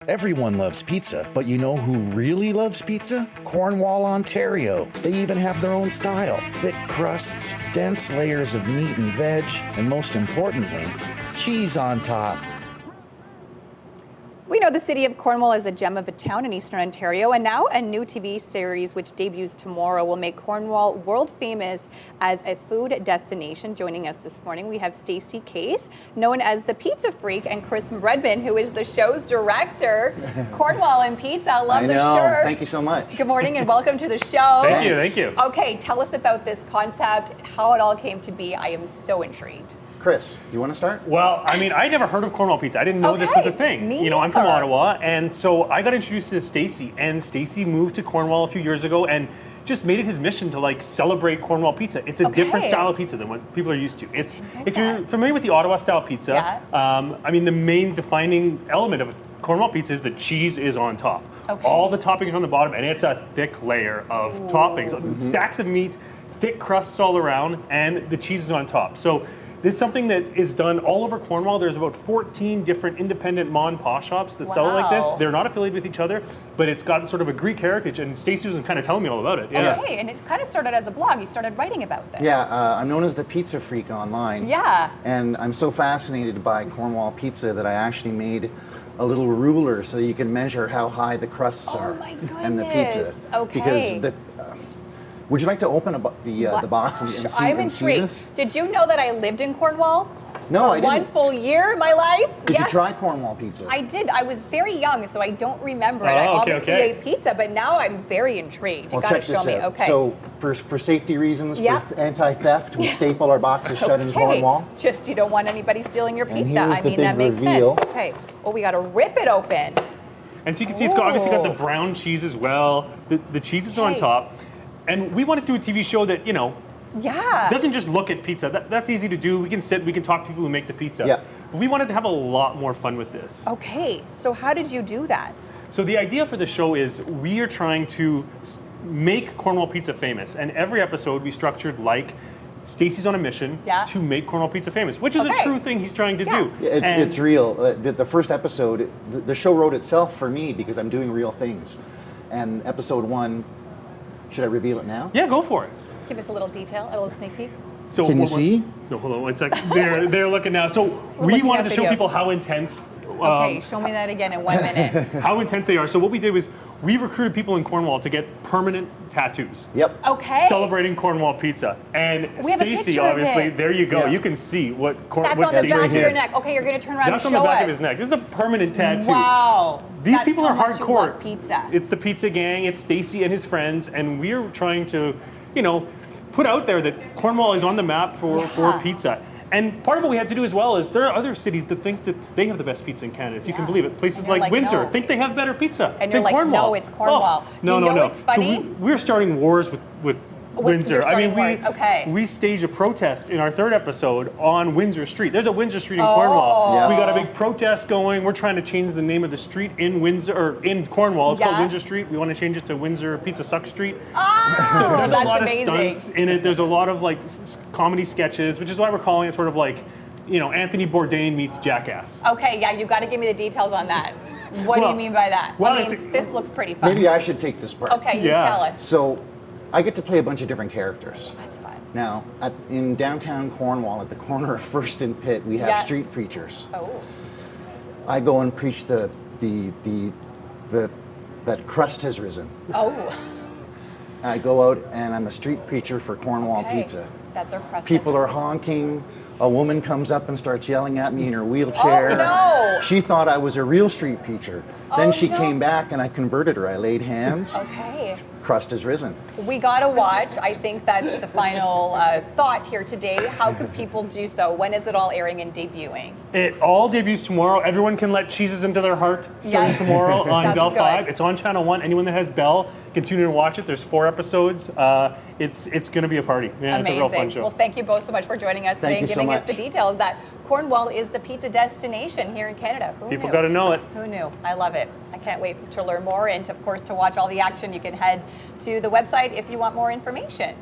Everyone loves pizza, but you know who really loves pizza? Cornwall, Ontario. They even have their own style. Thick crusts, dense layers of meat and veg, and most importantly, cheese on top. We know the city of Cornwall is a gem of a town in Eastern Ontario, and now a new TV series which debuts tomorrow will make Cornwall world famous as a food destination. Joining us this morning, we have Stacey Case, known as the Pizza Freak, and Chris Redmond, who is the show's director. Cornwall and pizza, I love the shirt. Thank you so much. Good morning and welcome to the show. Thank you. Okay, tell us about this concept, how it all came to be. I am so intrigued. Chris, you want to start? Well, I mean, I never heard of Cornwall pizza. I didn't know this was a thing. Me I'm from neither. Ottawa, and so I got introduced to Stacey, and Stacey moved to Cornwall a few years ago and just made it his mission to celebrate Cornwall pizza. It's a different style of pizza than what people are used to. It's if you're familiar with the Ottawa style pizza, I mean, the main defining element of Cornwall pizza is the cheese is on top. All the toppings are on the bottom, and it's a thick layer of toppings, stacks of meat, thick crusts all around, and the cheese is on top. So this is something that is done all over Cornwall. There's about 14 different independent ma and pa shops that sell it like this. They're not affiliated with each other, but it's got sort of a Greek heritage, and Stacey was kind of telling me all about it. Yeah. Okay, and it kind of started as a blog. You started writing about this. Yeah, I'm known as the Pizza Freak online. Yeah. And I'm so fascinated by Cornwall pizza that I actually made a little ruler so you can measure how high the crusts are and the pizza. Okay. Because the would you like to open the box and see, I'm and see intrigued. this? Did you know that I lived in Cornwall? No, I didn't. One full year of my life? Did you try Cornwall pizza? I did. I was very young, so I don't remember it. I obviously ate pizza, but now I'm very intrigued. You gotta show me. Okay. So for safety reasons, for anti-theft, we staple our boxes shut in Cornwall. Just you don't want anybody stealing your pizza. Here's I mean, the that big makes reveal. sense. Okay. Oh, we gotta rip it open. And so you can see it's obviously got the brown cheese as well. The cheese is on top. And we want to do a TV show that, doesn't just look at pizza. That's easy to do. We can sit, we can talk to people who make the pizza. Yeah. But we wanted to have a lot more fun with this. Okay, so how did you do that? So the idea for the show is we are trying to make Cornwall pizza famous. And every episode we structured like Stacey's on a mission to make Cornwall pizza famous, which is a true thing he's trying to do. Yeah, it's real. The first episode, the show wrote itself for me because I'm doing real things. And episode 1, should I reveal it now? Yeah, go for it. Give us a little detail, a little sneak peek. So can you see? No, hold on one second. They're looking now. So we wanted to show people how intense. Okay, show me that again in 1 minute. How intense they are. So what we did was we recruited people in Cornwall to get permanent tattoos. Yep. Okay. Celebrating Cornwall pizza. And Stacey, obviously, there you go. Yeah. You can see what That's on the back of your neck. Okay, you're going to turn around and show us. That's on the back of his neck. This is a permanent tattoo. Wow. These people are That's how much you hardcore. love pizza. It's the pizza gang. It's Stacey and his friends, and we're trying to, put out there that Cornwall is on the map for pizza. And part of what we had to do as well is there are other cities that think that they have the best pizza in Canada, if you can believe it. Places like Windsor think they have better pizza and you're than like, Cornwall. no, it's Cornwall. Oh, no. It's funny? So we're starting wars with Windsor. I mean, we staged a protest in our 3rd episode on Windsor Street. There's a Windsor Street in Cornwall. Yeah. We got a big protest going. We're trying to change the name of the street in Windsor or in Cornwall. It's called Windsor Street. We want to change it to Windsor Pizza Suck Street. Oh, so there's that's a lot amazing. of stunts in it. There's a lot of comedy sketches, which is why we're calling it sort of Anthony Bourdain meets Jackass. Okay, yeah, you got to give me the details on that. What do you mean by that? Well, this looks pretty fun. Maybe I should take this part. Okay, you tell us. So I get to play a bunch of different characters. That's fun. Now, in downtown Cornwall, at the corner of First and Pitt, we have street preachers. Oh. I go and preach that crust has risen. Oh. I go out and I'm a street preacher for Cornwall pizza. That their crust People has are risen. honking. A woman comes up and starts yelling at me in her wheelchair. Oh, no. She thought I was a real street preacher. Then she no. came back and I converted her. I laid hands. Okay. Crust has risen. We got to watch. I think that's the final thought here today. How can people do so? When is it all airing and debuting? It all debuts tomorrow. Everyone can let cheeses into their heart starting tomorrow on Bell Fibe. It's on Channel 1. Anyone that has Bell can tune in and watch it. There's 4 episodes. It's going to be a party. Yeah, Amazing. It's a real fun show. Well, thank you both so much for joining us today and giving us the details that Cornwall is the pizza destination here in Canada. People got to know it. Who knew? I love it. I can't wait to learn more and, of course, to watch all the action. You can head to the website if you want more information.